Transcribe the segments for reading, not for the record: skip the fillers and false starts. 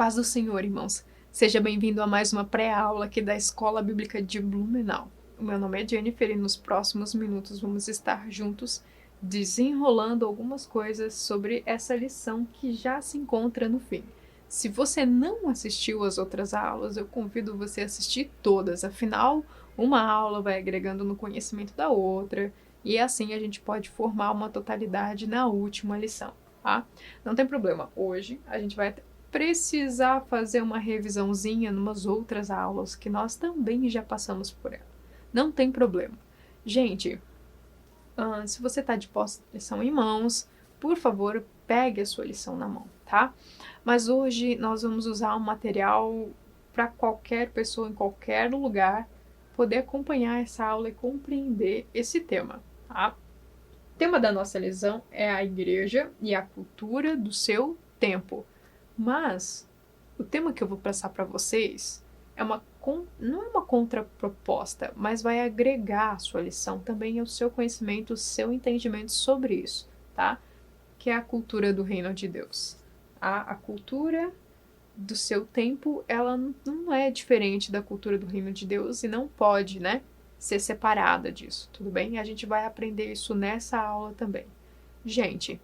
paz do Senhor, irmãos. Seja bem-vindo a mais uma pré-aula aqui da Escola Bíblica de Blumenau. O meu nome é Jennifer e nos próximos minutos vamos estar juntos desenrolando algumas coisas sobre essa lição que já se encontra no fim. Se você não assistiu às outras aulas, eu convido você a assistir todas, afinal, uma aula vai agregando no conhecimento da outra e assim a gente pode formar uma totalidade na última lição, tá? Não tem problema, hoje a gente vai precisar fazer uma revisãozinha numas outras aulas que nós também já passamos por ela. Não tem problema. Gente, se você está de lição em mãos, por favor, pegue a sua lição na mão, tá? Mas hoje nós vamos usar um material para qualquer pessoa, em qualquer lugar, poder acompanhar essa aula e compreender esse tema, tá? O tema da nossa lição é a igreja e a cultura do seu tempo. Mas o tema que eu vou passar para vocês não é uma contraproposta, mas vai agregar a sua lição também ao seu conhecimento, o seu entendimento sobre isso, tá? Que é a cultura do reino de Deus. A cultura do seu tempo, ela não é diferente da cultura do reino de Deus e não pode, né, ser separada disso, tudo bem? A gente vai aprender isso nessa aula também. Gente,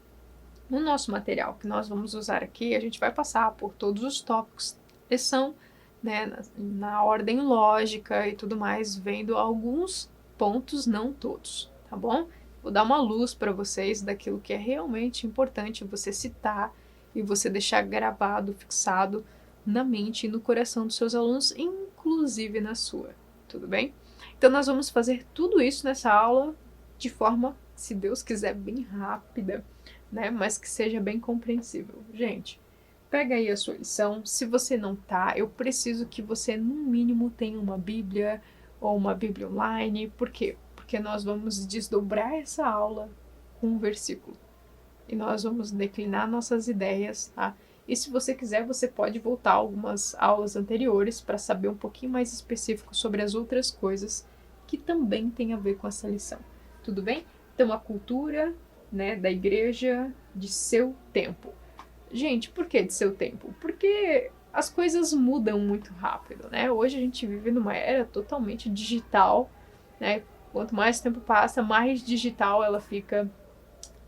no nosso material que nós vamos usar aqui, a gente vai passar por todos os tópicos que são, né, na ordem lógica e tudo mais, vendo alguns pontos, não todos, tá bom? Vou dar uma luz para vocês daquilo que é realmente importante você citar e você deixar gravado, fixado na mente e no coração dos seus alunos, inclusive na sua, tudo bem? Então nós vamos fazer tudo isso nessa aula de forma, se Deus quiser, bem rápida, né? Mas que seja bem compreensível. Gente, pega aí a sua lição. Se você não tá, eu preciso que você, no mínimo, tenha uma Bíblia ou uma Bíblia online. Por quê? Porque nós vamos desdobrar essa aula com um versículo. E nós vamos declinar nossas ideias, tá? E se você quiser, você pode voltar a algumas aulas anteriores para saber um pouquinho mais específico sobre as outras coisas que também tem a ver com essa lição. Tudo bem? Então, a cultura, né, da igreja de seu tempo. Gente, por que de seu tempo? Porque as coisas mudam muito rápido, né? Hoje a gente vive numa era totalmente digital, né? Quanto mais tempo passa, mais digital ela fica.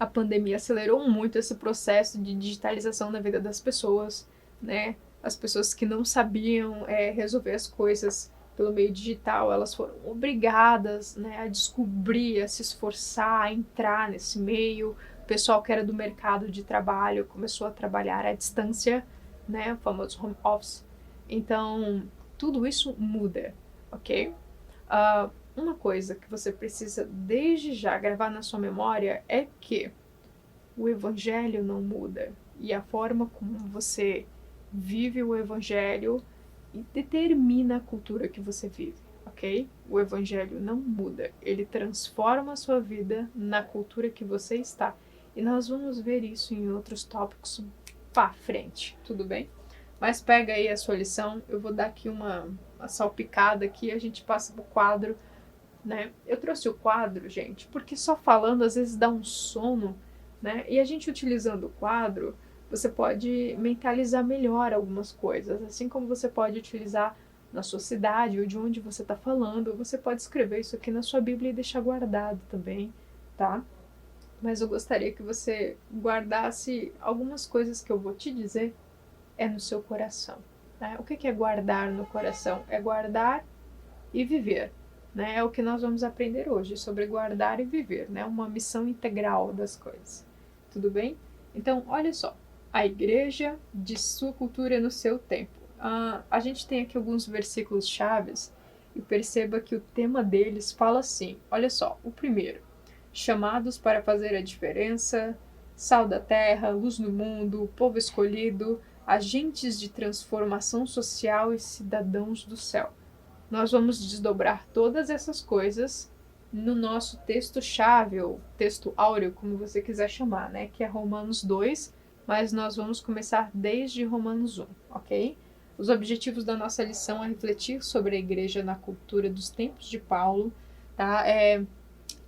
A pandemia acelerou muito esse processo de digitalização da vida das pessoas, né? As pessoas que não sabiam resolver as coisas pelo meio digital, elas foram obrigadas, né, a descobrir, a se esforçar, a entrar nesse meio. O pessoal que era do mercado de trabalho começou a trabalhar à distância, né, o famoso home office. Então, tudo isso muda, ok? Uma coisa que você precisa desde já gravar na sua memória é que o evangelho não muda e a forma como você vive o evangelho determina a cultura que você vive, ok? O evangelho não muda, ele transforma a sua vida na cultura que você está. E nós vamos ver isso em outros tópicos para frente, tudo bem? Mas pega aí a sua lição, eu vou dar aqui uma salpicada aqui, a gente passa pro quadro, né? Eu trouxe o quadro, gente, porque só falando às vezes dá um sono, né? E a gente utilizando o quadro, você pode mentalizar melhor algumas coisas, assim como você pode utilizar na sua cidade ou de onde você está falando, você pode escrever isso aqui na sua Bíblia e deixar guardado também, tá? Mas eu gostaria que você guardasse algumas coisas que eu vou te dizer no seu coração, né? O que é guardar no coração? É guardar e viver, né? É o que nós vamos aprender hoje, sobre guardar e viver, né? Uma missão integral das coisas. Tudo bem? Então, olha só. A igreja de sua cultura no seu tempo. A gente tem aqui alguns versículos chaves e perceba que o tema deles fala assim. Olha só, o primeiro. Chamados para fazer a diferença, sal da terra, luz no mundo, povo escolhido, agentes de transformação social e cidadãos do céu. Nós vamos desdobrar todas essas coisas no nosso texto-chave, ou texto áureo, como você quiser chamar, né? Que é Romanos 2, mas nós vamos começar desde Romanos 1, ok? Os objetivos da nossa lição é refletir sobre a igreja na cultura dos tempos de Paulo, tá?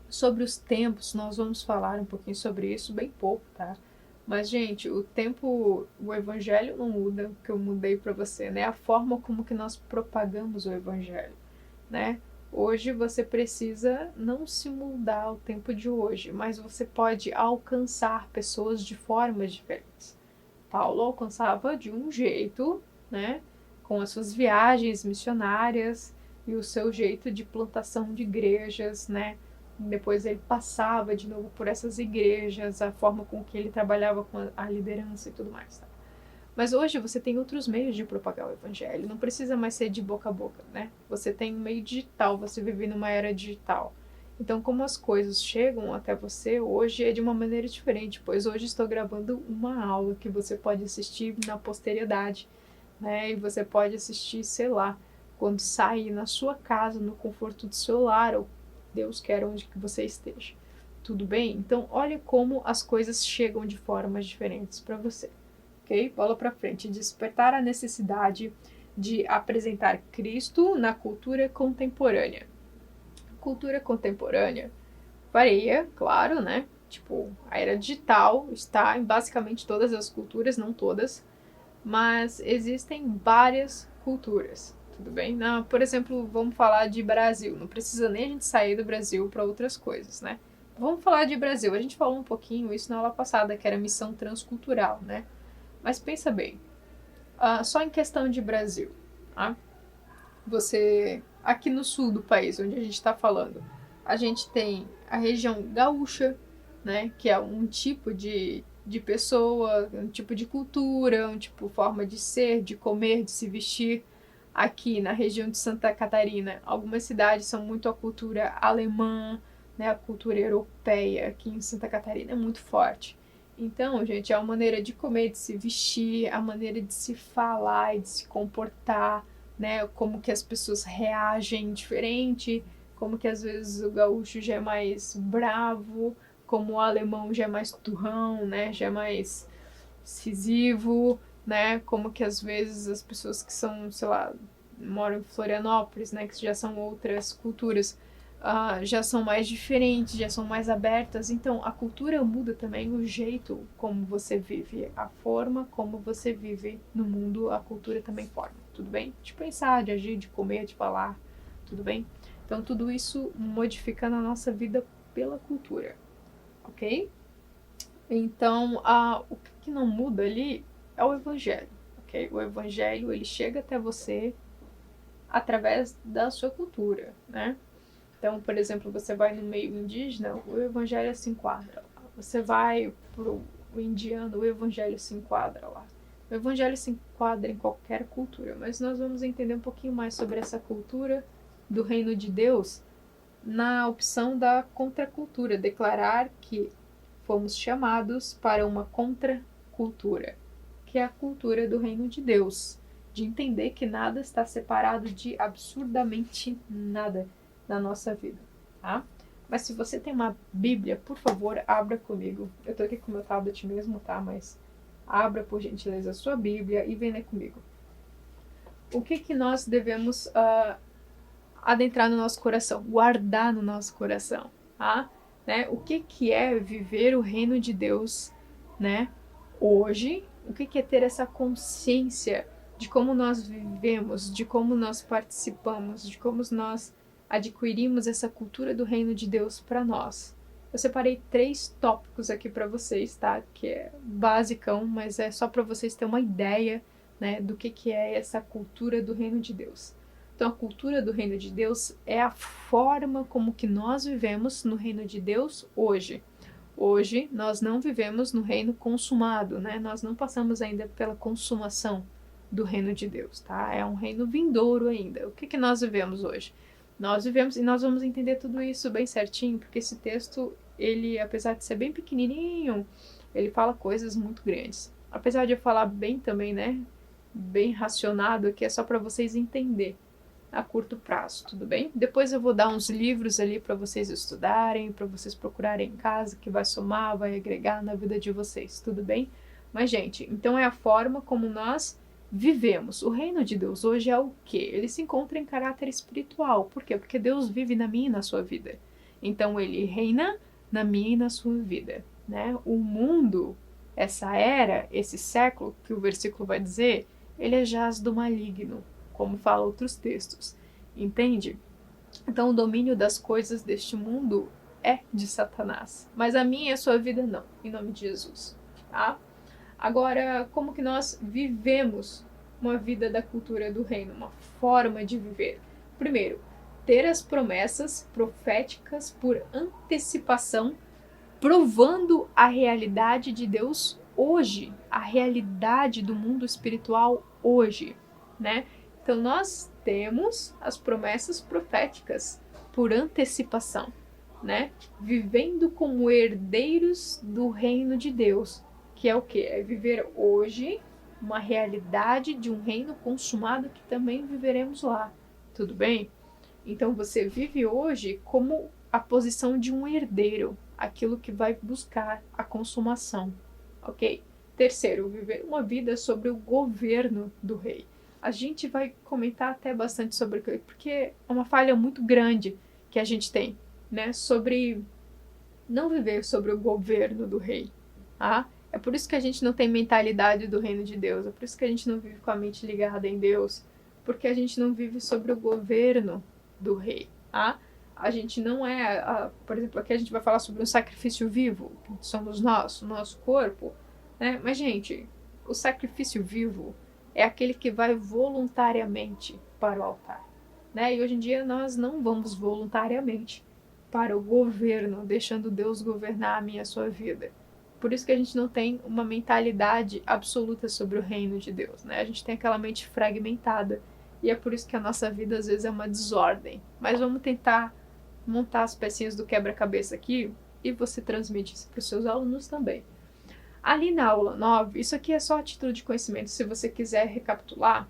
Sobre os tempos, nós vamos falar um pouquinho sobre isso, bem pouco, tá? Mas, gente, o evangelho não muda, o que eu mudei para você, né? A forma como que nós propagamos o evangelho, né? Hoje você precisa não se moldar ao tempo de hoje, mas você pode alcançar pessoas de formas diferentes. Paulo alcançava de um jeito, né? Com as suas viagens missionárias e o seu jeito de plantação de igrejas, né? Depois ele passava de novo por essas igrejas, a forma com que ele trabalhava com a liderança e tudo mais. Tá? Mas hoje você tem outros meios de propagar o evangelho. Não precisa mais ser de boca a boca, né? Você tem um meio digital, você vive numa era digital. Então, como as coisas chegam até você hoje é de uma maneira diferente, pois hoje estou gravando uma aula que você pode assistir na posteridade, né? E você pode assistir, sei lá, quando sair na sua casa, no conforto do seu lar, ou Deus quer onde que você esteja. Tudo bem? Então, olha como as coisas chegam de formas diferentes para você. Ok? Bola para frente. Despertar a necessidade de apresentar Cristo na cultura contemporânea. Cultura contemporânea varia, claro, né? Tipo, a era digital está em basicamente todas as culturas, não todas, mas existem várias culturas, tudo bem? Não, por exemplo, vamos falar de Brasil. Não precisa nem a gente sair do Brasil para outras coisas, né? Vamos falar de Brasil. A gente falou um pouquinho isso na aula passada, que era missão transcultural, né? Mas pensa bem, só em questão de Brasil, tá? Você, aqui no sul do país, onde a gente está falando, a gente tem a região gaúcha, né, que é um tipo de pessoa, um tipo de cultura, um tipo de forma de ser, de comer, de se vestir. Aqui na região de Santa Catarina, algumas cidades são muito a cultura alemã, né, a cultura europeia aqui em Santa Catarina é muito forte. Então, gente, é a maneira de comer, de se vestir, a maneira de se falar e de se comportar, né? Como que as pessoas reagem diferente, como que às vezes o gaúcho já é mais bravo, como o alemão já é mais turrão, né? Já é mais incisivo, né? Como que às vezes as pessoas que são, sei lá, moram em Florianópolis, né? Que já são outras culturas, já são mais diferentes, já são mais abertas. Então, a cultura muda também o jeito como você vive, a forma como você vive no mundo, a cultura também forma, tudo bem? De pensar, de agir, de comer, de falar, tudo bem? Então, tudo isso modifica na nossa vida pela cultura, ok? Então, o que não muda ali é o evangelho, ok? O evangelho, ele chega até você através da sua cultura, né? Então, por exemplo, você vai no meio indígena, o evangelho se enquadra lá. Você vai pro indiano, o evangelho se enquadra lá. O evangelho se enquadra em qualquer cultura, mas nós vamos entender um pouquinho mais sobre essa cultura do reino de Deus na opção da contracultura, declarar que fomos chamados para uma contracultura, que é a cultura do reino de Deus, de entender que nada está separado de absurdamente nada na nossa vida, tá? Mas se você tem uma Bíblia, por favor, abra comigo. Eu tô aqui com o meu tablet mesmo, tá? Mas abra, por gentileza, a sua Bíblia e venha comigo. O que nós devemos adentrar no nosso coração, guardar no nosso coração, tá? Né? O que é viver o reino de Deus, né? Hoje, o que é ter essa consciência de como nós vivemos, de como nós participamos, de como nós adquirimos essa cultura do reino de Deus para nós. Eu separei 3 tópicos aqui para vocês, tá? Que é basicão, mas é só para vocês terem uma ideia, né, do que é essa cultura do reino de Deus. Então, a cultura do reino de Deus é a forma como que nós vivemos no reino de Deus hoje. Hoje, nós não vivemos no reino consumado, né? Nós não passamos ainda pela consumação do reino de Deus, tá? É um reino vindouro ainda. O que nós vivemos hoje? Nós vivemos, e nós vamos entender tudo isso bem certinho, porque esse texto, ele, apesar de ser bem pequenininho, ele fala coisas muito grandes. Apesar de eu falar bem também, né? Bem racionado aqui, é só para vocês entenderem a curto prazo, tudo bem? Depois eu vou dar uns livros ali para vocês estudarem, para vocês procurarem em casa, que vai somar, vai agregar na vida de vocês, tudo bem? Mas, gente, então é a forma como nós vivemos. O reino de Deus hoje é o quê? Ele se encontra em caráter espiritual. Por quê? Porque Deus vive na minha e na sua vida. Então, ele reina na minha e na sua vida, né? O mundo essa era, esse século, que o versículo vai dizer, ele é jaz do maligno, como fala outros textos, entende? Então o domínio das coisas deste mundo é de Satanás, mas a minha e a sua vida não, em nome de Jesus, tá? Agora, como que nós vivemos uma vida da cultura do reino, uma forma de viver? Primeiro, ter as promessas proféticas por antecipação, provando a realidade de Deus hoje, a realidade do mundo espiritual hoje, né? Então nós temos as promessas proféticas por antecipação, né? Vivendo como herdeiros do reino de Deus, que é o quê? É viver hoje uma realidade de um reino consumado que também viveremos lá, tudo bem? Então você vive hoje como a posição de um herdeiro, aquilo que vai buscar a consumação, ok? Terceiro, viver uma vida sobre o governo do rei. A gente vai comentar até bastante sobre isso, porque é uma falha muito grande que a gente tem, né? Sobre não viver sobre o governo do rei, tá? É por isso que a gente não tem mentalidade do reino de Deus, é por isso que a gente não vive com a mente ligada em Deus, porque a gente não vive sobre o governo do rei, tá? A gente não é, por exemplo, aqui a gente vai falar sobre um sacrifício vivo, que somos nós, o nosso corpo, né? Mas, gente, o sacrifício vivo é aquele que vai voluntariamente para o altar, né? E hoje em dia nós não vamos voluntariamente para o governo, deixando Deus governar a minha e a sua vida. Por isso que a gente não tem uma mentalidade absoluta sobre o reino de Deus, né? A gente tem aquela mente fragmentada. E é por isso que a nossa vida às vezes é uma desordem. Mas vamos tentar montar as pecinhas do quebra-cabeça aqui e você transmite isso para os seus alunos também. Ali na aula 9, isso aqui é só a título de conhecimento. Se você quiser recapitular,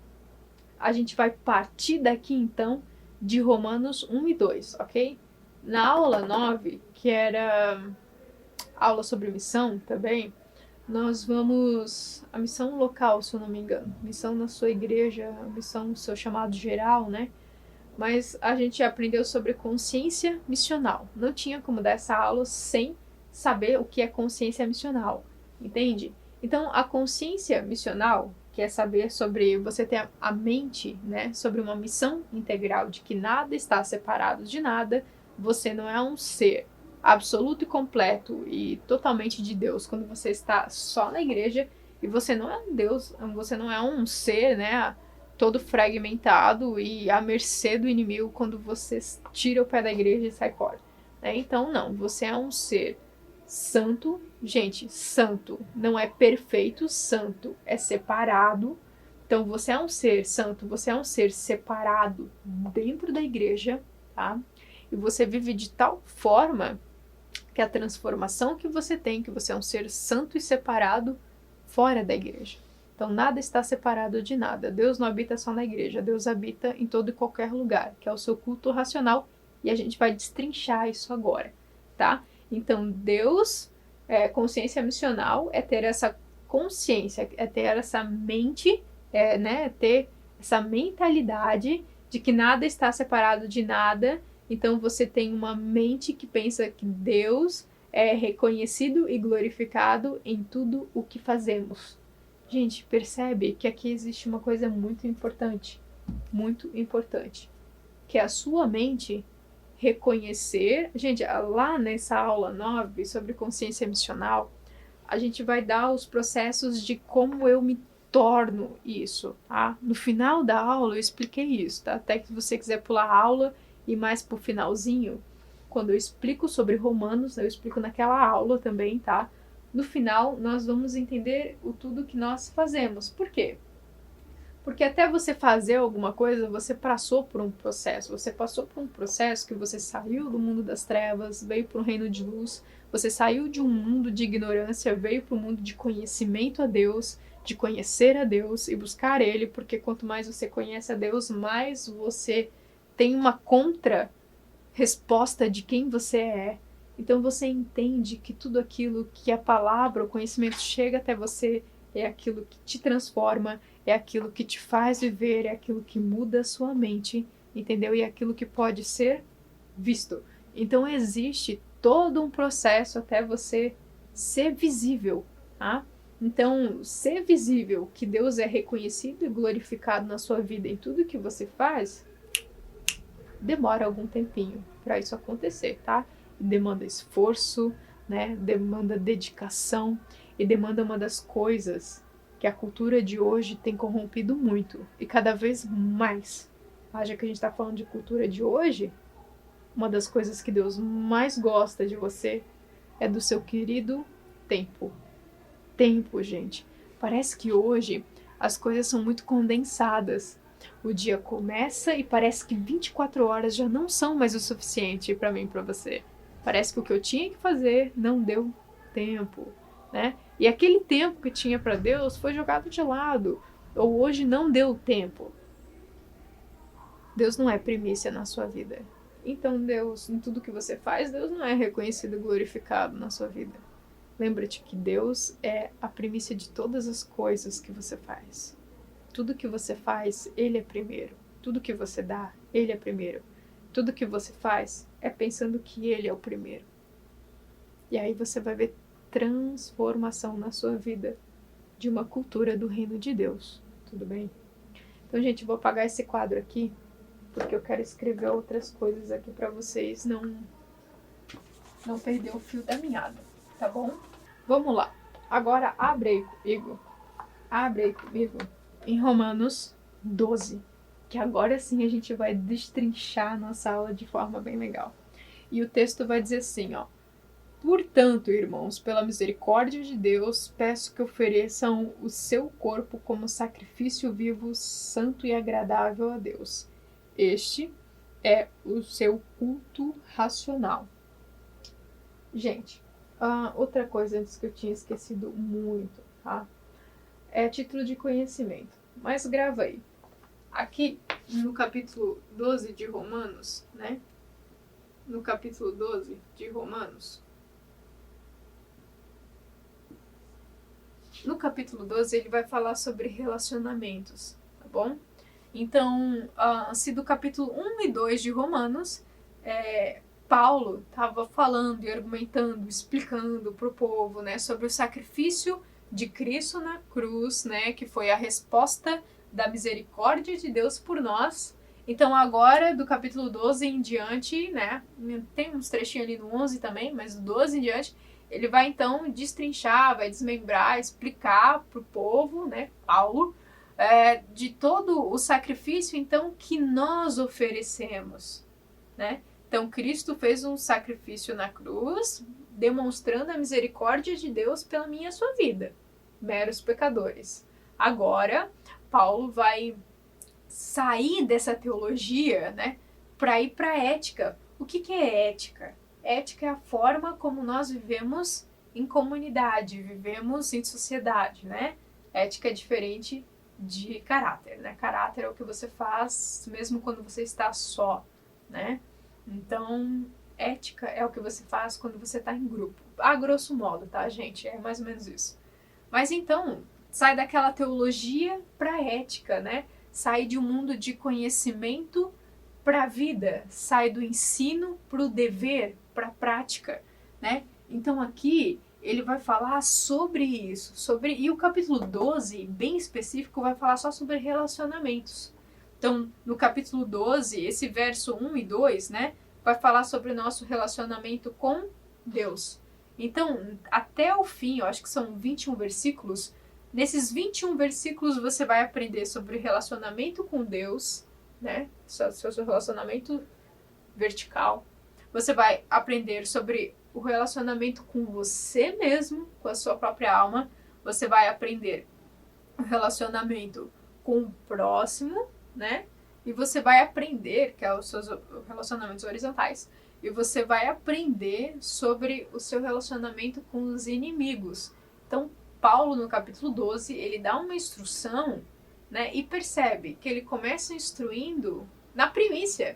a gente vai partir daqui então de Romanos 1 e 2, ok? Na aula 9, que era aula sobre missão também, nós vamos... A missão local, se eu não me engano. Missão na sua igreja, missão no seu chamado geral, né? Mas a gente aprendeu sobre consciência missional. Não tinha como dar essa aula sem saber o que é consciência missional, entende? Então, a consciência missional, que é saber sobre você ter a mente, né, sobre uma missão integral, de que nada está separado de nada, você não é um ser absoluto e completo e totalmente de Deus quando você está só na igreja, e você não é um Deus, você não é um ser, né, todo fragmentado e à mercê do inimigo quando você tira o pé da igreja e sai fora, né? Então não, você é um ser santo, gente, santo não é perfeito, santo é separado. Então você é um ser santo, você é um ser separado dentro da igreja, tá? E você vive de tal forma que a transformação que você tem, que você é um ser santo e separado fora da igreja. Então nada está separado de nada. Deus não habita só na igreja, Deus habita em todo e qualquer lugar, que é o seu culto racional, e a gente vai destrinchar isso agora, tá? Então Deus, consciência missional, é ter essa consciência, é ter essa mente, né, ter essa mentalidade de que nada está separado de nada. Então você tem uma mente que pensa que Deus é reconhecido e glorificado em tudo o que fazemos. Gente, percebe que aqui existe uma coisa muito importante, que é a sua mente reconhecer... Gente, lá nessa aula 9 sobre consciência missional, a gente vai dar os processos de como eu me torno isso, tá? No final da aula eu expliquei isso, tá? Até que se você quiser pular a aula e mais pro finalzinho, quando eu explico sobre Romanos, eu explico naquela aula também, tá? No final, nós vamos entender o tudo que nós fazemos. Por quê? Porque até você fazer alguma coisa, você passou por um processo. Você passou por um processo que você saiu do mundo das trevas, veio para o reino de luz. Você saiu de um mundo de ignorância, veio para o mundo de conhecimento a Deus, de conhecer a Deus e buscar Ele. Porque quanto mais você conhece a Deus, mais você tem uma contra-resposta de quem você é. Então você entende que tudo aquilo que a palavra, o conhecimento chega até você, é aquilo que te transforma, é aquilo que te faz viver, é aquilo que muda a sua mente, entendeu? E é aquilo que pode ser visto. Então existe todo um processo até você ser visível, tá? Então, ser visível que Deus é reconhecido e glorificado na sua vida em tudo que você faz, demora algum tempinho para isso acontecer, tá? Demanda esforço, né? Demanda dedicação e demanda uma das coisas que a cultura de hoje tem corrompido muito e cada vez mais. Já que a gente está falando de cultura de hoje, uma das coisas que Deus mais gosta de você é do seu querido tempo. Tempo, gente. Parece que hoje as coisas são muito condensadas. O dia começa e parece que 24 horas já não são mais o suficiente para mim e para você. Parece que o que eu tinha que fazer não deu tempo, né? E aquele tempo que tinha para Deus foi jogado de lado. Ou hoje não deu tempo. Deus não é primícia na sua vida. Então Deus, em tudo que você faz, Deus não é reconhecido e glorificado na sua vida. Lembra-te que Deus é a primícia de todas as coisas que você faz. Tudo que você faz, Ele é primeiro. Tudo que você dá, Ele é primeiro. Tudo que você faz é pensando que Ele é o primeiro. E aí você vai ver transformação na sua vida de uma cultura do reino de Deus. Tudo bem? Então, gente, vou apagar esse quadro aqui, porque eu quero escrever outras coisas aqui para vocês não perder o fio da meada, tá bom? Vamos lá. Agora abre aí comigo em Romanos 12, que agora sim a gente vai destrinchar a nossa aula de forma bem legal. E o texto vai dizer assim, ó: portanto, irmãos, pela misericórdia de Deus, peço que ofereçam o seu corpo como sacrifício vivo, santo e agradável a Deus. Este é o seu culto racional. Gente, outra coisa antes que eu tinha esquecido muito, tá? É título de conhecimento. Mas grava aí. Aqui no capítulo 12 de Romanos, né? No capítulo 12 de Romanos. No capítulo 12 ele vai falar sobre relacionamentos, tá bom? Então, se do capítulo 1 e 2 de Romanos, Paulo estava falando e argumentando, explicando para o povo, né, sobre o sacrifício de Cristo na cruz, né, que foi a resposta da misericórdia de Deus por nós. Então agora, do capítulo 12 em diante, né, tem uns trechinhos ali no 11 também, mas do 12 em diante, ele vai então destrinchar, vai desmembrar, explicar para o povo, né, Paulo, de todo o sacrifício então que nós oferecemos, né? Então Cristo fez um sacrifício na cruz, demonstrando a misericórdia de Deus pela minha e sua vida, meros pecadores. Agora, Paulo vai sair dessa teologia, né, para ir para a ética. O que é ética? Ética é a forma como nós vivemos em comunidade, vivemos em sociedade, né? Ética é diferente de caráter, né? Caráter é o que você faz mesmo quando você está só, né? Então, ética é o que você faz quando você está em grupo. A grosso modo, tá, gente? É mais ou menos isso. Mas então, sai daquela teologia para ética, né? Sai de um mundo de conhecimento para a vida, sai do ensino para o dever, para a prática, né? Então aqui ele vai falar sobre isso, e o capítulo 12, bem específico, vai falar só sobre relacionamentos. Então, no capítulo 12, esse verso 1 e 2, né, vai falar sobre o nosso relacionamento com Deus. Então, até o fim, eu acho que são 21 versículos, nesses 21 versículos você vai aprender sobre relacionamento com Deus, né, seu relacionamento vertical. Você vai aprender sobre o relacionamento com você mesmo, com a sua própria alma. Você vai aprender o relacionamento com o próximo, né? E você vai aprender, que é os seus relacionamentos horizontais, e você vai aprender sobre o seu relacionamento com os inimigos. Então, Paulo, no capítulo 12, ele dá uma instrução, né? E percebe que ele começa instruindo na primícia,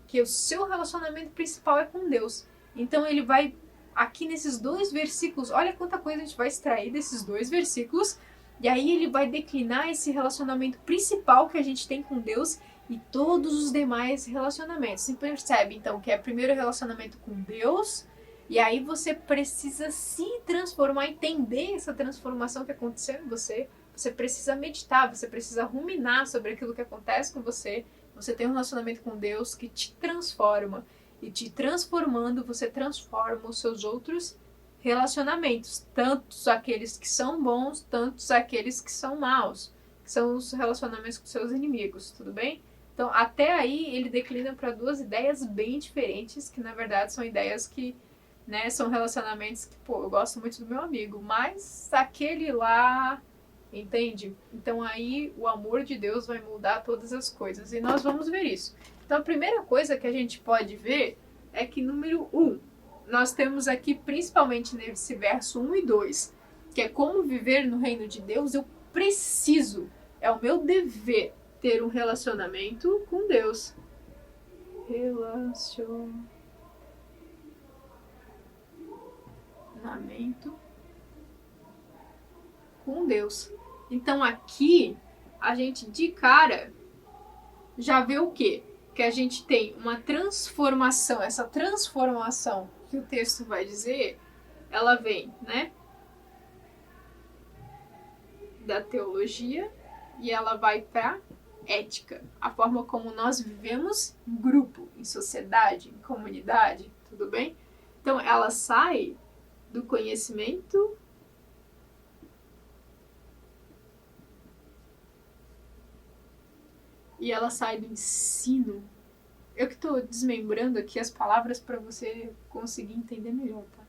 que o seu relacionamento principal é com Deus. Então ele vai, aqui nesses 2 versículos, olha quanta coisa a gente vai extrair desses 2 versículos, e aí ele vai declinar esse relacionamento principal que a gente tem com Deus e todos os demais relacionamentos. Você percebe, então, que é primeiro o relacionamento com Deus, E aí você precisa se transformar, entender essa transformação que aconteceu em você. Você precisa meditar, você precisa ruminar sobre aquilo que acontece com você. Você tem um relacionamento com Deus que te transforma. E te transformando, você transforma os seus outros relacionamentos. Tantos aqueles que são bons, tantos aqueles que são maus. Que são os relacionamentos com seus inimigos, tudo bem? Então, até aí, ele declina para duas ideias bem diferentes, que na verdade são ideias que, né, são relacionamentos que, pô, eu gosto muito do meu amigo, mas aquele lá, entende? Então aí o amor de Deus vai mudar todas as coisas e nós vamos ver isso. Então a primeira coisa que a gente pode ver é que número 1, nós temos aqui principalmente nesse verso 1 e 2, que é como viver no reino de Deus. Eu preciso, é o meu dever ter um relacionamento com Deus. Relacionamento com Deus. Então aqui a gente de cara já vê o quê? Que a gente tem uma transformação. Essa transformação que o texto vai dizer, ela vem, né, da teologia e ela vai para ética, a forma como nós vivemos em grupo, em sociedade, em comunidade, tudo bem? Então ela sai do conhecimento e ela sai do ensino. Eu que estou desmembrando aqui as palavras para você conseguir entender melhor, tá?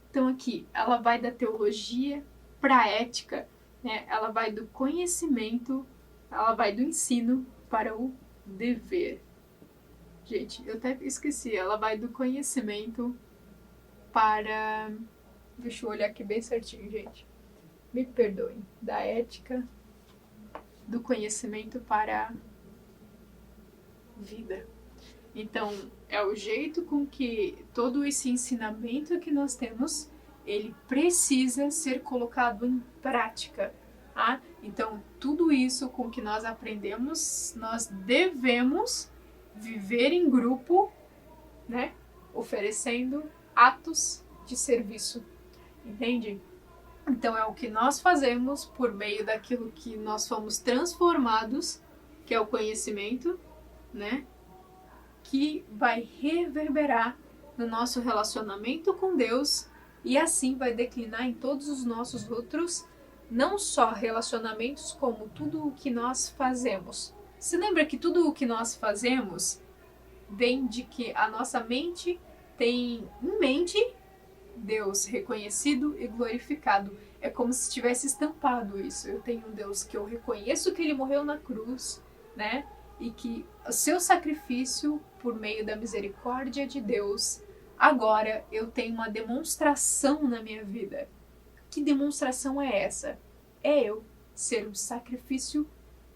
Então aqui, ela vai da teologia para a ética, né? Ela vai do conhecimento, ela vai do ensino para o dever. Gente, eu até esqueci, ela vai do conhecimento para... Deixa eu olhar aqui bem certinho, gente. Me perdoem. Da ética, do conhecimento para a vida. Então, é o jeito com que todo esse ensinamento que nós temos, ele precisa ser colocado em prática. Tá? Então, tudo isso com que nós aprendemos, nós devemos viver em grupo, né? Oferecendo atos de serviço. Entende? Então, é o que nós fazemos por meio daquilo que nós fomos transformados, que é o conhecimento, né? Que vai reverberar no nosso relacionamento com Deus e assim vai declinar em todos os nossos outros, não só relacionamentos, como tudo o que nós fazemos. Se lembra que tudo o que nós fazemos vem de que a nossa mente tem em mente Deus reconhecido e glorificado. É como se tivesse estampado isso. Eu tenho um Deus que eu reconheço que ele morreu na cruz, né? E que o seu sacrifício, por meio da misericórdia de Deus, agora eu tenho uma demonstração na minha vida. Que demonstração é essa? É eu ser um sacrifício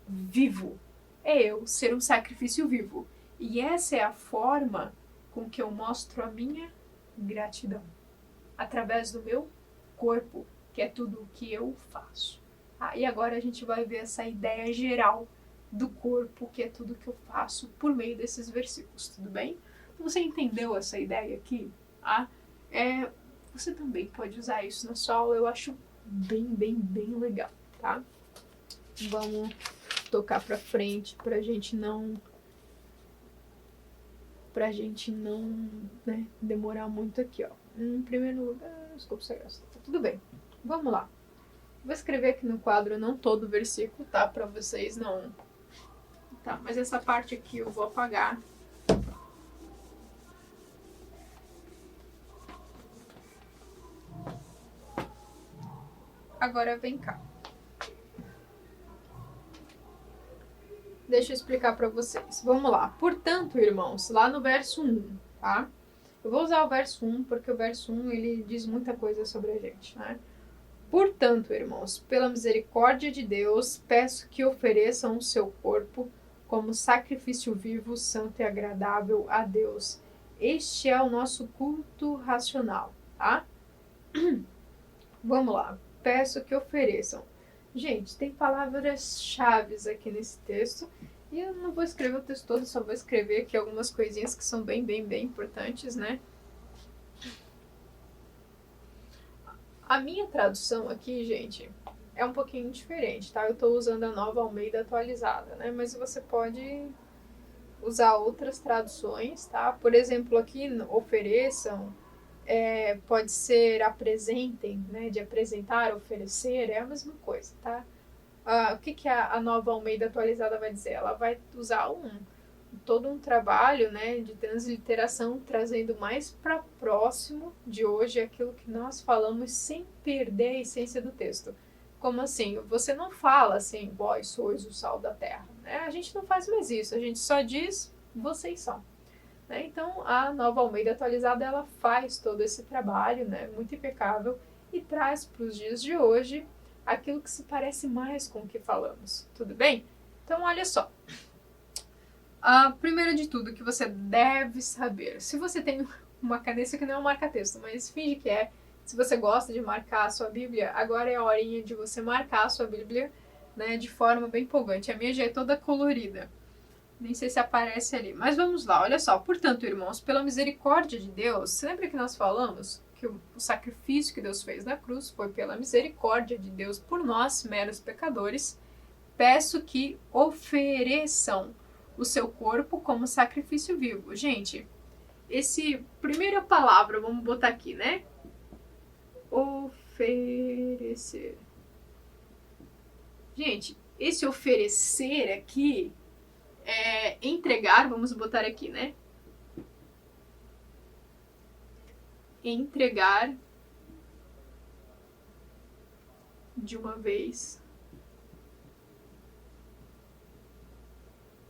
vivo. É eu ser um sacrifício vivo. E essa é a forma com que eu mostro a minha gratidão. Através do meu corpo, que é tudo o que eu faço. E agora a gente vai ver essa ideia geral do corpo, que é tudo que eu faço por meio desses versículos, tudo bem? Você entendeu essa ideia aqui? Você também pode usar isso na sua aula, eu acho bem legal, tá? Vamos tocar pra frente pra gente não, né, demorar muito aqui, ó. Em primeiro lugar, desculpa, tudo bem, vamos lá. Vou escrever aqui no quadro, não todo o versículo, tá? Pra vocês não... Tá, mas essa parte aqui eu vou apagar. Agora vem cá. Deixa eu explicar para vocês. Vamos lá. Portanto, irmãos, lá no verso 1, tá? Eu vou usar o verso 1 porque o verso 1 ele diz muita coisa sobre a gente, né? Portanto, irmãos, pela misericórdia de Deus, peço que ofereçam o seu corpo como sacrifício vivo, santo e agradável a Deus. Este é o nosso culto racional, tá? Vamos lá. Peço que ofereçam. Gente, tem palavras-chave aqui nesse texto. E eu não vou escrever o texto todo, só vou escrever aqui algumas coisinhas que são bem importantes, né? A minha tradução aqui, gente, é um pouquinho diferente, tá? Eu tô usando a Nova Almeida atualizada, né? Mas você pode usar outras traduções, tá? Por exemplo, aqui, ofereçam, pode ser apresentem, né? De apresentar, oferecer, é a mesma coisa, tá? O que a Nova Almeida atualizada vai dizer? Ela vai usar todo um trabalho, né, de transliteração, trazendo mais para próximo de hoje aquilo que nós falamos sem perder a essência do texto. Como assim? Você não fala assim, vós sois o sal da terra. Né? A gente não faz mais isso, a gente só diz, vocês são. Né? Então, a Nova Almeida atualizada, ela faz todo esse trabalho, né, muito impecável, e traz para os dias de hoje aquilo que se parece mais com o que falamos. Tudo bem? Então, olha só. Primeiro de tudo, que você deve saber. Se você tem uma caneta, isso aqui não é um marca-texto, mas finge que é. Se você gosta de marcar a sua Bíblia, agora é a horinha de você marcar a sua Bíblia, né, de forma bem empolgante. A minha já é toda colorida. Nem sei se aparece ali. Mas vamos lá, olha só. Portanto, irmãos, pela misericórdia de Deus, lembra que nós falamos que o sacrifício que Deus fez na cruz foi pela misericórdia de Deus por nós, meros pecadores. Peço que ofereçam o seu corpo como sacrifício vivo. Gente, esse primeira palavra, vamos botar aqui, né? Oferecer. Gente, esse oferecer aqui é entregar, vamos botar aqui, né? Entregar de uma vez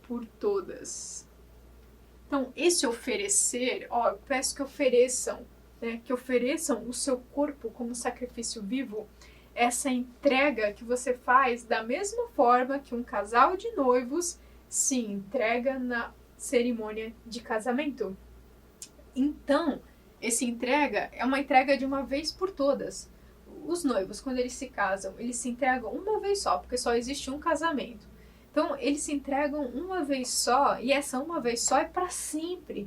por todas. Então, esse oferecer, eu peço que ofereçam, né? Que ofereçam o seu corpo como sacrifício vivo, essa entrega que você faz da mesma forma que um casal de noivos se entrega na cerimônia de casamento. Então, essa entrega é uma entrega de uma vez por todas. Os noivos, quando eles se casam, eles se entregam uma vez só, porque só existe um casamento. Então, eles se entregam uma vez só, e essa uma vez só é para sempre.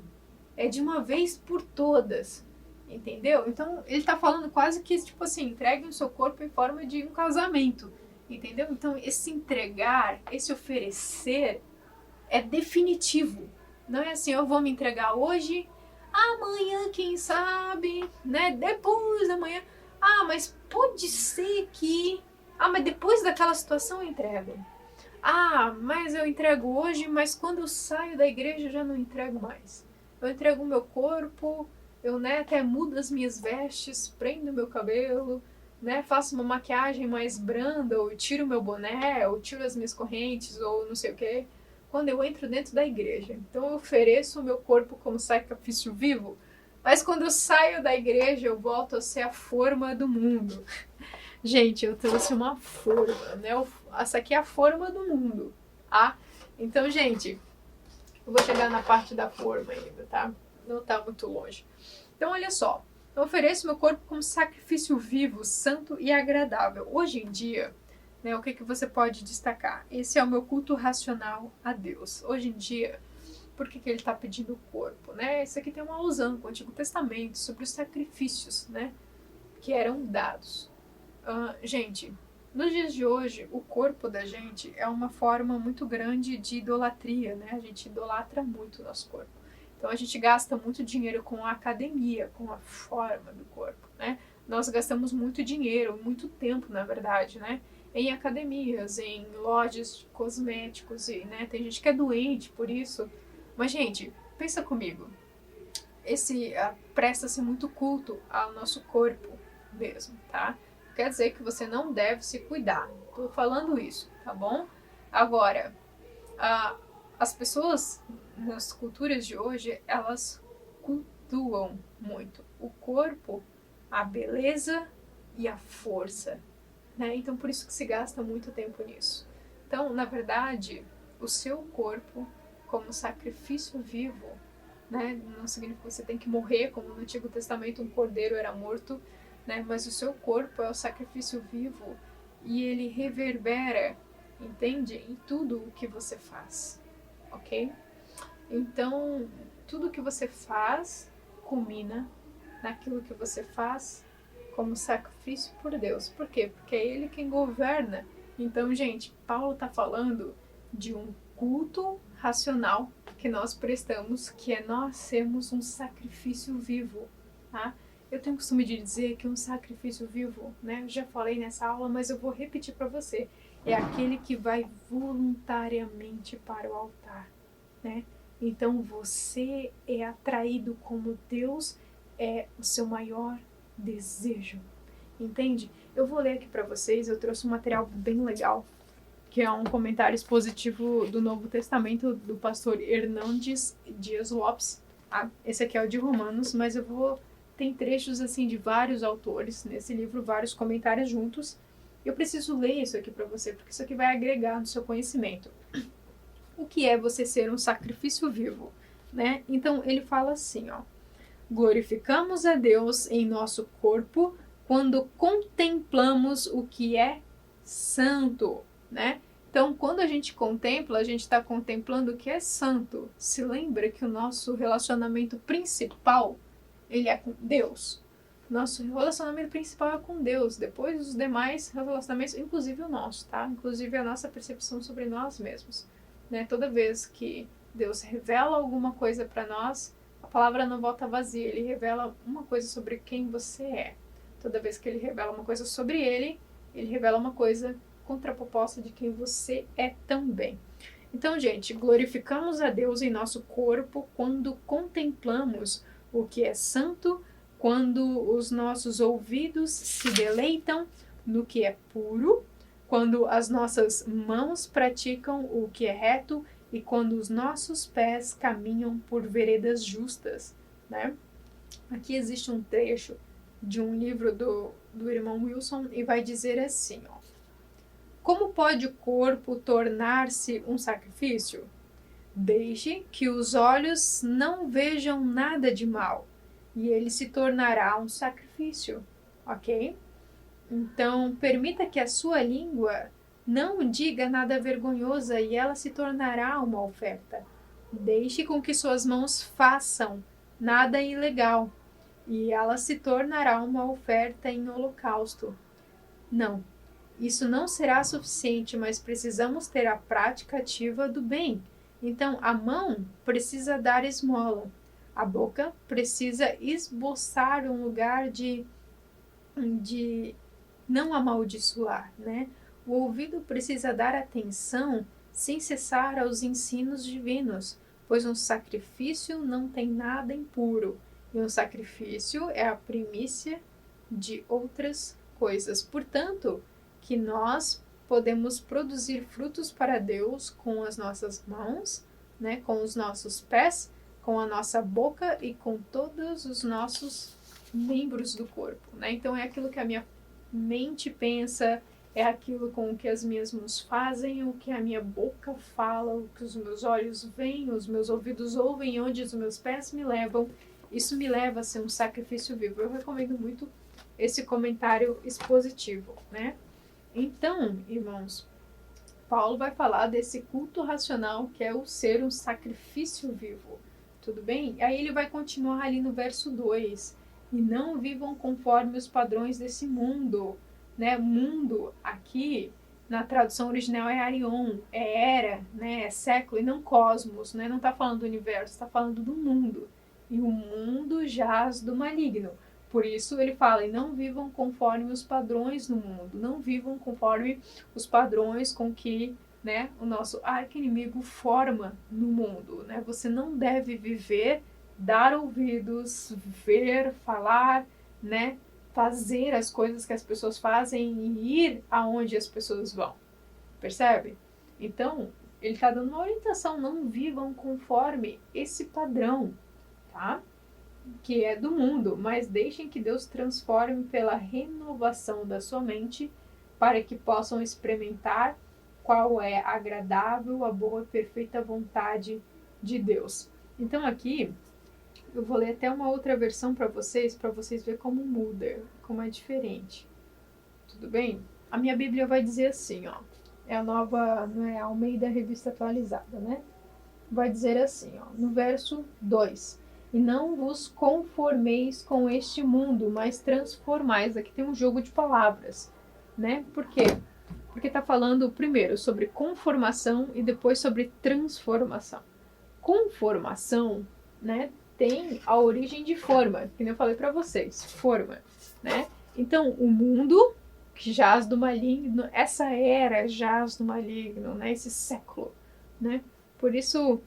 É de uma vez por todas. Entendeu? Então, ele tá falando quase que, tipo assim, entreguem o seu corpo em forma de um casamento. Entendeu? Então, esse entregar, esse oferecer é definitivo. Não é assim, eu vou me entregar hoje, amanhã, quem sabe, né? Depois da manhã. Mas pode ser que... mas depois daquela situação eu entrego. Mas eu entrego hoje, mas quando eu saio da igreja eu já não entrego mais. Eu entrego o meu corpo, eu, né, até mudo as minhas vestes, prendo meu cabelo, né, faço uma maquiagem mais branda, ou tiro meu boné, ou tiro as minhas correntes, ou não sei o que, quando eu entro dentro da igreja. Então eu ofereço o meu corpo como sacrifício vivo, mas quando eu saio da igreja eu volto a ser a forma do mundo. Gente, eu trouxe uma forma, né? Essa aqui é a forma do mundo, tá? Então, gente, eu vou chegar na parte da forma ainda, tá? Não tá muito longe. Então, olha só. Eu ofereço meu corpo como sacrifício vivo, santo e agradável. Hoje em dia, né, o que você pode destacar? Esse é o meu culto racional a Deus. Hoje em dia, por que ele está pedindo o corpo, né? Isso aqui tem uma alusão com o Antigo Testamento sobre os sacrifícios, né, que eram dados. Gente, nos dias de hoje, o corpo da gente é uma forma muito grande de idolatria, né? A gente idolatra muito o nosso corpo. Então a gente gasta muito dinheiro com a academia, com a forma do corpo, né? Nós gastamos muito dinheiro, muito tempo, na verdade, né? Em academias, em lojas de cosméticos, e, né? Tem gente que é doente por isso. Mas, gente, pensa comigo. Presta-se muito culto ao nosso corpo mesmo, tá? Quer dizer que você não deve se cuidar. Tô falando isso, tá bom? Agora, as pessoas nas culturas de hoje, elas cultuam muito o corpo, a beleza e a força, né? Então, por isso que se gasta muito tempo nisso. Então, na verdade, o seu corpo, como sacrifício vivo, né? Não significa que você tem que morrer, como no Antigo Testamento um cordeiro era morto, né? Mas o seu corpo é o sacrifício vivo e ele reverbera, entende? Em tudo o que você faz, ok? Então, tudo que você faz culmina naquilo que você faz como sacrifício por Deus. Por quê? Porque é Ele quem governa. Então, gente, Paulo está falando de um culto racional que nós prestamos, que é nós sermos um sacrifício vivo, tá? Eu tenho o costume de dizer que um sacrifício vivo, né? Eu já falei nessa aula, mas eu vou repetir para você. É aquele que vai voluntariamente para o altar, né? Então você é atraído como Deus é o seu maior desejo, entende? Eu vou ler aqui para vocês, eu trouxe um material bem legal, que é um comentário expositivo do Novo Testamento do pastor Hernandes Dias Lopes. Esse aqui é o de Romanos, mas tem trechos assim de vários autores nesse livro, vários comentários juntos. Eu preciso ler isso aqui para você, porque isso aqui vai agregar no seu conhecimento. O que é você ser um sacrifício vivo, né? Então ele fala assim, ó: glorificamos a Deus em nosso corpo quando contemplamos o que é santo, né? Então, quando a gente contempla, a gente está contemplando o que é santo. Se lembra que o nosso relacionamento principal, ele é com Deus. Nosso relacionamento principal é com Deus. Depois, os demais relacionamentos, inclusive o nosso, tá? Inclusive a nossa percepção sobre nós mesmos, né? Toda vez que Deus revela alguma coisa para nós, a palavra não volta vazia. Ele revela uma coisa sobre quem você é. Toda vez que ele revela uma coisa sobre ele revela uma coisa contraposta de quem você é também. Então, gente, glorificamos a Deus em nosso corpo quando contemplamos o que é santo, quando os nossos ouvidos se deleitam no que é puro, quando as nossas mãos praticam o que é reto e quando os nossos pés caminham por veredas justas, né? Aqui existe um trecho de um livro do irmão Wilson e vai dizer assim, ó: como pode o corpo tornar-se um sacrifício? Deixe que os olhos não vejam nada de mal, e ele se tornará um sacrifício, ok? Então, permita que a sua língua não diga nada vergonhosa e ela se tornará uma oferta. Deixe com que suas mãos façam nada ilegal e ela se tornará uma oferta em holocausto. Não, isso não será suficiente, mas precisamos ter a prática ativa do bem. Então, a mão precisa dar esmola. A boca precisa esboçar um lugar de não amaldiçoar, né? O ouvido precisa dar atenção sem cessar aos ensinos divinos, pois um sacrifício não tem nada impuro, e um sacrifício é a primícia de outras coisas. Portanto, que nós podemos produzir frutos para Deus com as nossas mãos, né, com os nossos pés, com a nossa boca e com todos os nossos membros do corpo, né? Então é aquilo que a minha mente pensa, é aquilo com o que as minhas mãos fazem, o que a minha boca fala, o que os meus olhos veem, os meus ouvidos ouvem, onde os meus pés me levam. Isso me leva a ser um sacrifício vivo. Eu recomendo muito esse comentário expositivo, né? Então, irmãos, Paulo vai falar desse culto racional que é o ser um sacrifício vivo, tudo bem? Aí ele vai continuar ali no verso 2, e não vivam conforme os padrões desse mundo, né? Mundo aqui, na tradução original é Arion, é era, né? É século e não cosmos, né? Não está falando do universo, está falando do mundo. E o mundo jaz do maligno. Por isso ele fala, e não vivam conforme os padrões do mundo, não vivam conforme os padrões com que, né, o nosso arqui-inimigo forma no mundo, né? Você não deve viver, dar ouvidos, ver, falar, né, fazer as coisas que as pessoas fazem e ir aonde as pessoas vão, percebe? Então, ele está dando uma orientação, não vivam conforme esse padrão, tá? Que é do mundo, mas deixem que Deus transforme pela renovação da sua mente para que possam experimentar qual é a agradável, a boa e perfeita vontade de Deus. Então aqui eu vou ler até uma outra versão para vocês verem como muda, como é diferente. Tudo bem? A minha Bíblia vai dizer assim, ó. É a nova, não é a Almeida Revista Atualizada, né? Vai dizer assim, ó, no verso 2. E não vos conformeis com este mundo, mas transformais. Aqui tem um jogo de palavras, né? Por quê? Porque está falando primeiro sobre conformação e depois sobre transformação. Conformação, né, tem a origem de forma, que eu falei para vocês, forma, né? Então, o mundo que jaz do maligno, essa era jaz do maligno, né? Esse século, né? Por isso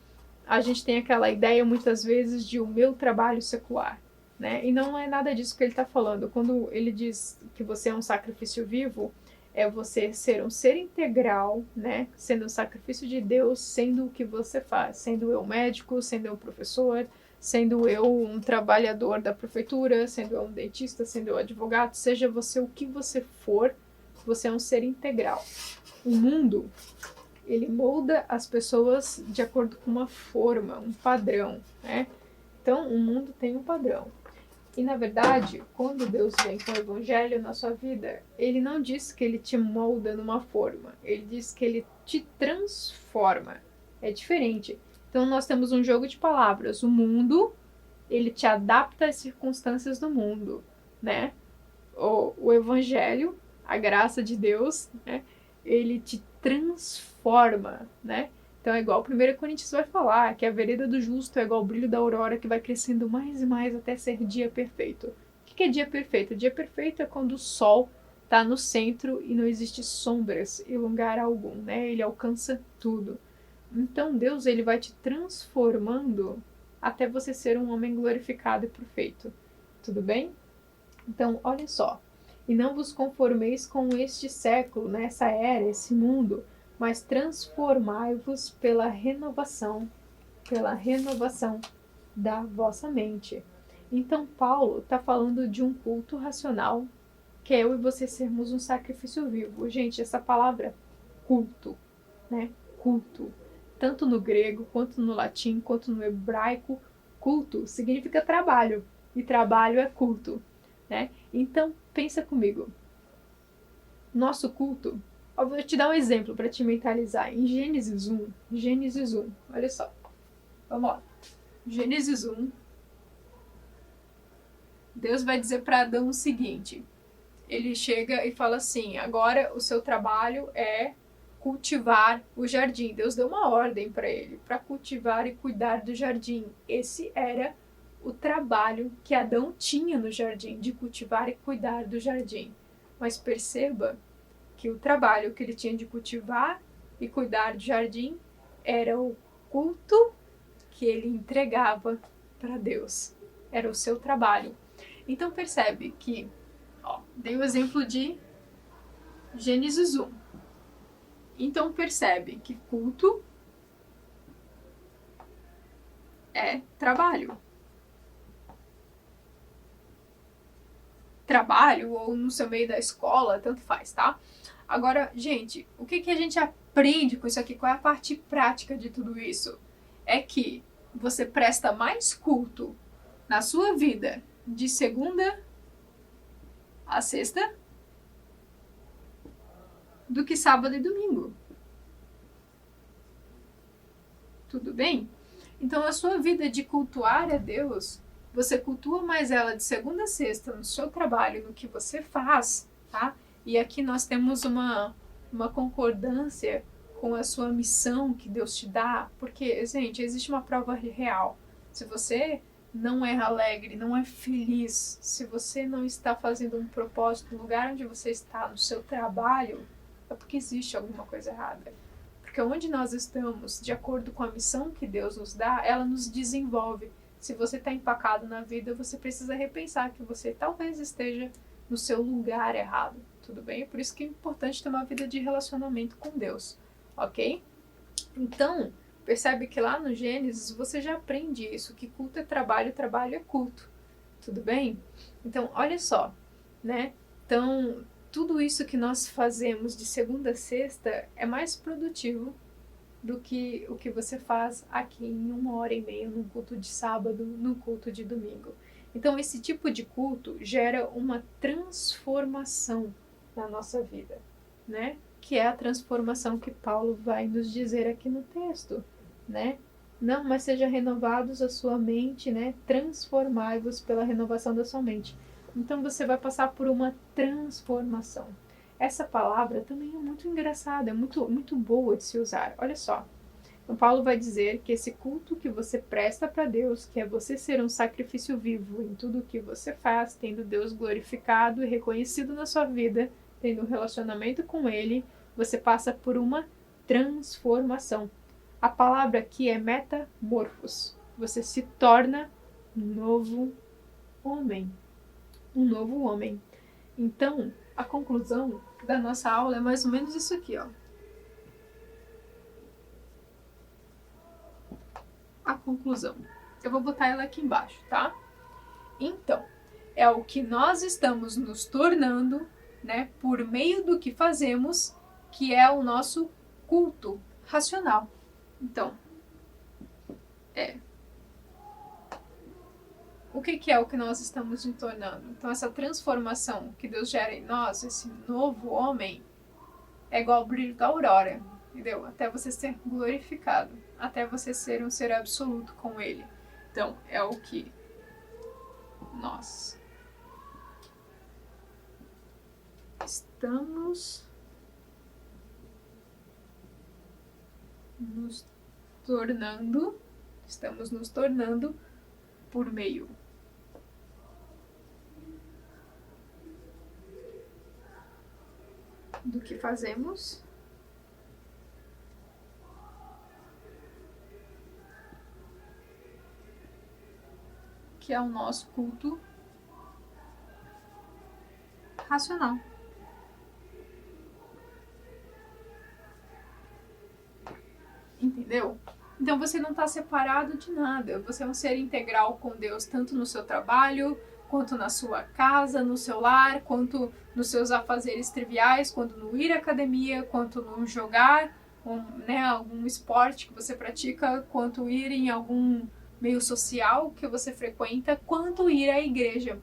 a gente tem aquela ideia muitas vezes de o meu trabalho secular, né? E não é nada disso que ele está falando. Quando ele diz que você é um sacrifício vivo, é você ser um ser integral, né? Sendo um sacrifício de Deus, sendo o que você faz, sendo eu médico, sendo eu professor, sendo eu um trabalhador da prefeitura, sendo eu um dentista, sendo eu advogado, seja você o que você for, você é um ser integral. O mundo, ele molda as pessoas de acordo com uma forma, um padrão, né? Então, o mundo tem um padrão. E, na verdade, quando Deus vem com o evangelho na sua vida, ele não diz que ele te molda numa forma, ele diz que ele te transforma. É diferente. Então, nós temos um jogo de palavras. O mundo, ele te adapta às circunstâncias do mundo, né? O evangelho, a graça de Deus, né? Ele te transforma, né? Então é igual 1 Coríntios vai falar, que a vereda do justo é igual ao brilho da aurora que vai crescendo mais e mais até ser dia perfeito. O que é dia perfeito? Dia perfeito é quando o sol está no centro e não existe sombras em lugar algum, né? Ele alcança tudo. Então Deus, ele vai te transformando até você ser um homem glorificado e perfeito. Tudo bem? Então, olha só. E não vos conformeis com este século, né, essa era, esse mundo, mas transformai-vos pela renovação da vossa mente. Então, Paulo está falando de um culto racional, que é eu e você sermos um sacrifício vivo. Gente, essa palavra culto, né? Culto. Tanto no grego, quanto no latim, quanto no hebraico, culto significa trabalho. E trabalho é culto, né? Então, pensa comigo. Nosso culto, eu vou te dar um exemplo para te mentalizar. Em Gênesis 1, olha só. Vamos lá. Gênesis 1, Deus vai dizer para Adão o seguinte. Ele chega e fala assim, agora o seu trabalho é cultivar o jardim. Deus deu uma ordem para ele, para cultivar e cuidar do jardim. Esse era o trabalho que Adão tinha no jardim, de cultivar e cuidar do jardim. Mas perceba que o trabalho que ele tinha de cultivar e cuidar do jardim era o culto que ele entregava para Deus. Era o seu trabalho. Então percebe que, dei o exemplo de Gênesis 1. Então percebe que culto é trabalho. Trabalho ou no seu meio da escola, tanto faz, tá? Agora, gente, o que a gente aprende com isso aqui? Qual é a parte prática de tudo isso? É que você presta mais culto na sua vida de segunda a sexta do que sábado e domingo. Tudo bem? Então, a sua vida de cultuar a Deus, você cultua mais ela de segunda a sexta no seu trabalho, no que você faz, tá? E aqui nós temos uma concordância com a sua missão que Deus te dá, porque, gente, existe uma prova real. Se você não é alegre, não é feliz, se você não está fazendo um propósito no lugar onde você está, no seu trabalho, é porque existe alguma coisa errada. Porque onde nós estamos, de acordo com a missão que Deus nos dá, ela nos desenvolve. Se você está empacado na vida, você precisa repensar que você talvez esteja no seu lugar errado. Tudo bem? Por isso que é importante ter uma vida de relacionamento com Deus. Ok? Então, percebe que lá no Gênesis você já aprende isso, que culto é trabalho é culto. Tudo bem? Então, olha só, né? Então, tudo isso que nós fazemos de segunda a sexta é mais produtivo do que o que você faz aqui em 1h30 num culto de sábado, num culto de domingo. Então, esse tipo de culto gera uma transformação na nossa vida, né? Que é a transformação que Paulo vai nos dizer aqui no texto, né? Não, mas seja renovados a sua mente, né? Transformai-vos pela renovação da sua mente. Então você vai passar por uma transformação. Essa palavra também é muito engraçada, é muito boa de se usar. Olha só. Então Paulo vai dizer que esse culto que você presta para Deus, que é você ser um sacrifício vivo em tudo o que você faz, tendo Deus glorificado e reconhecido na sua vida, tendo um relacionamento com Ele, você passa por uma transformação. A palavra aqui é metamorfos. Você se torna um novo homem. Um novo homem. Então, a conclusão da nossa aula é mais ou menos isso aqui, ó. A conclusão. Eu vou botar ela aqui embaixo, tá? Então, é o que nós estamos nos tornando, né, por meio do que fazemos, que é o nosso culto racional. Então, o que é o que nós estamos nos tornando? Então, essa transformação que Deus gera em nós, esse novo homem, é igual ao brilho da aurora, entendeu? Até você ser glorificado, até você ser um ser absoluto com Ele. Então, é o que nós estamos nos tornando por meio do que fazemos, que é o nosso culto racional. Entendeu? Então você não está separado de nada. Você é um ser integral com Deus, tanto no seu trabalho, quanto na sua casa, no seu lar, quanto nos seus afazeres triviais, quanto no ir à academia, quanto no jogar algum esporte que você pratica, quanto ir em algum meio social que você frequenta, quanto ir à igreja.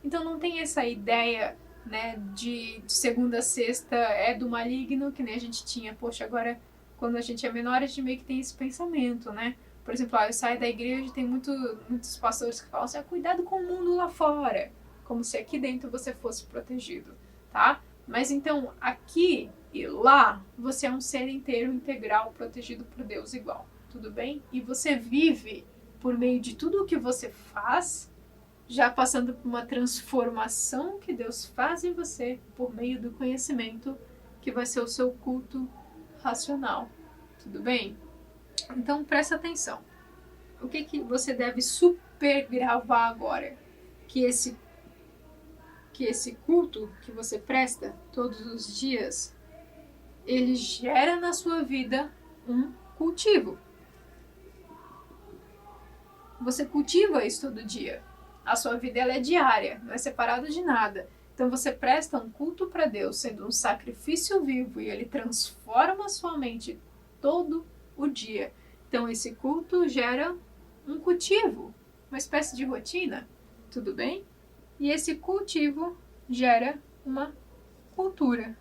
Então não tem essa ideia, né, de segunda a sexta é do maligno, que nem a gente tinha, poxa, agora quando a gente é menor a gente meio que tem esse pensamento, né? Por exemplo, eu saio da igreja e tem muitos pastores que falam assim, cuidado com o mundo lá fora, como se aqui dentro você fosse protegido, tá? Mas então, aqui e lá, você é um ser inteiro, integral, protegido por Deus igual, tudo bem? E você vive por meio de tudo o que você faz, já passando por uma transformação que Deus faz em você por meio do conhecimento, que vai ser o seu culto racional, tudo bem? Então presta atenção. O que você deve super gravar agora? Que esse culto que você presta todos os dias, ele gera na sua vida um cultivo. Você cultiva isso todo dia. A sua vida ela é diária, não é separada de nada. Então você presta um culto para Deus, sendo um sacrifício vivo, e ele transforma a sua mente todo o dia. Então esse culto gera um cultivo, uma espécie de rotina, tudo bem? E esse cultivo gera uma cultura.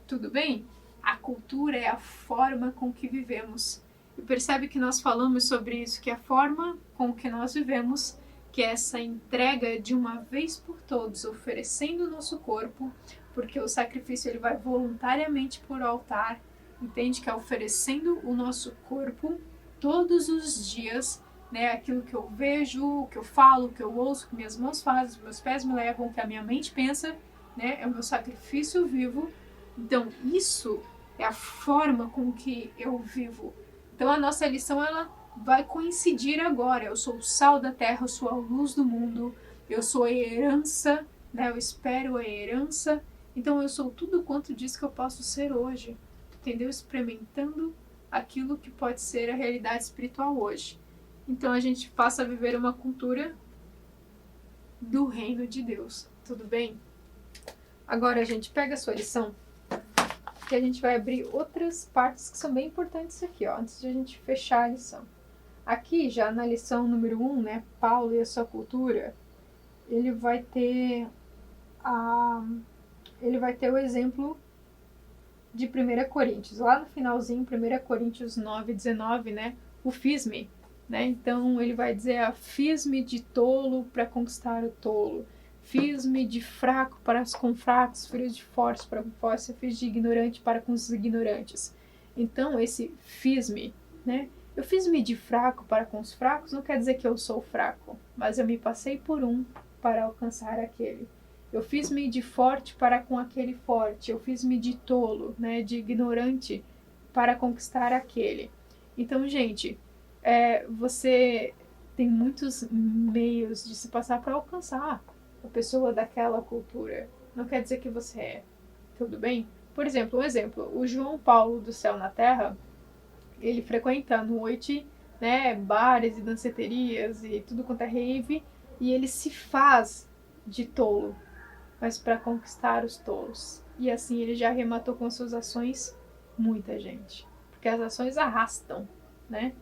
Tudo bem? A cultura é a forma com que vivemos. E percebe que nós falamos sobre isso, que a forma com que nós vivemos, que é essa entrega de uma vez por todos, oferecendo o nosso corpo, porque o sacrifício ele vai voluntariamente por altar, entende? Que é oferecendo o nosso corpo todos os dias, né? Aquilo que eu vejo, o que eu falo, o que eu ouço, o que minhas mãos fazem, os meus pés me levam, o que a minha mente pensa, né? É o meu sacrifício vivo. Então, isso é a forma com que eu vivo. Então, a nossa lição, ela vai coincidir agora. Eu sou o sal da terra, eu sou a luz do mundo, eu sou a herança, né? Eu espero a herança. Então, eu sou tudo quanto diz que eu posso ser hoje. Entendeu? Experimentando aquilo que pode ser a realidade espiritual hoje. Então, a gente passa a viver uma cultura do reino de Deus. Tudo bem? Agora, a gente pega a sua lição, que a gente vai abrir outras partes que são bem importantes aqui, ó, antes de a gente fechar a lição. Aqui, já na lição número 1, né, Paulo e a sua cultura, ele vai ter o exemplo de 1 Coríntios, lá no finalzinho, 1 Coríntios 9:19, né? O fiz-me, né? Então ele vai dizer: fiz-me de tolo para conquistar o tolo, fiz-me de fraco para com fracos, fiz de forte para com fortes, fiz de ignorante para com os ignorantes. Então esse fiz-me, né? Eu fiz-me de fraco para com os fracos não quer dizer que eu sou fraco, mas eu me passei por um para alcançar aquele. Eu fiz-me de forte para com aquele forte. Eu fiz-me de tolo, né, de ignorante para conquistar aquele. Então, gente, você tem muitos meios de se passar para alcançar a pessoa daquela cultura. Não quer dizer que você é. Tudo bem? Por exemplo, o João Paulo do Céu na Terra, ele frequenta à noite, né, bares e danceterias e tudo quanto é rave, e ele se faz de tolo, mas para conquistar os tolos. E assim ele já arrematou com suas ações muita gente. Porque as ações arrastam, né?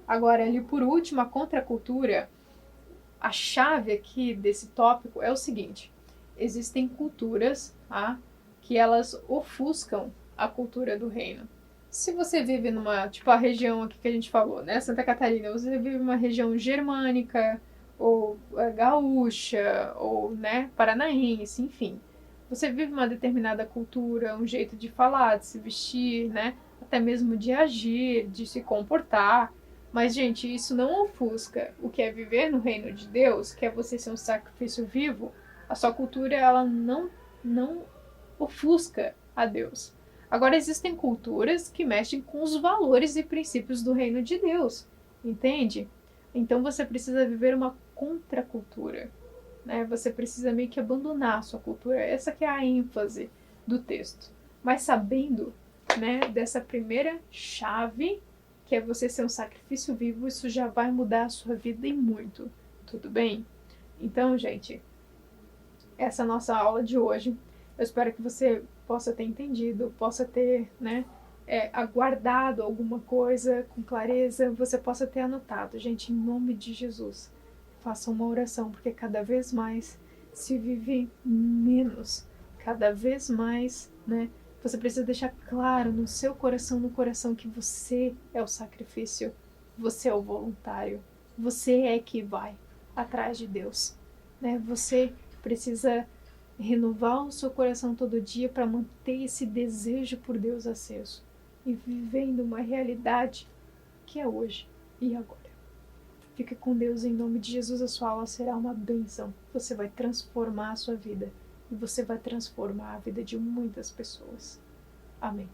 Agora, ali por último, a contracultura, a chave aqui desse tópico é o seguinte: existem culturas, tá, que elas ofuscam a cultura do reino. Se você vive numa, tipo a região aqui que a gente falou, né, Santa Catarina, você vive numa região germânica, ou gaúcha, ou, né, paranaense, enfim. Você vive uma determinada cultura, um jeito de falar, de se vestir, né, até mesmo de agir, de se comportar. Mas, gente, isso não ofusca o que é viver no reino de Deus, que é você ser um sacrifício vivo. A sua cultura, ela não ofusca a Deus. Agora, existem culturas que mexem com os valores e princípios do reino de Deus, entende? Então, você precisa viver uma contracultura, né? Você precisa meio que abandonar a sua cultura. Essa que é a ênfase do texto. Mas sabendo, né, dessa primeira chave, que é você ser um sacrifício vivo, isso já vai mudar a sua vida e muito. Tudo bem? Então, gente, essa é a nossa aula de hoje. Eu espero que você possa ter entendido, possa ter, né, aguardado alguma coisa com clareza, você possa ter anotado. Gente, em nome de Jesus, faça uma oração, porque cada vez mais se vive menos. Cada vez mais, né, você precisa deixar claro no seu coração, no coração, que você é o sacrifício, você é o voluntário, você é que vai atrás de Deus, né? Você precisa renovar o seu coração todo dia para manter esse desejo por Deus aceso e vivendo uma realidade que é hoje e agora. Fique com Deus em nome de Jesus. A sua aula será uma bênção. Você vai transformar a sua vida e você vai transformar a vida de muitas pessoas. Amém.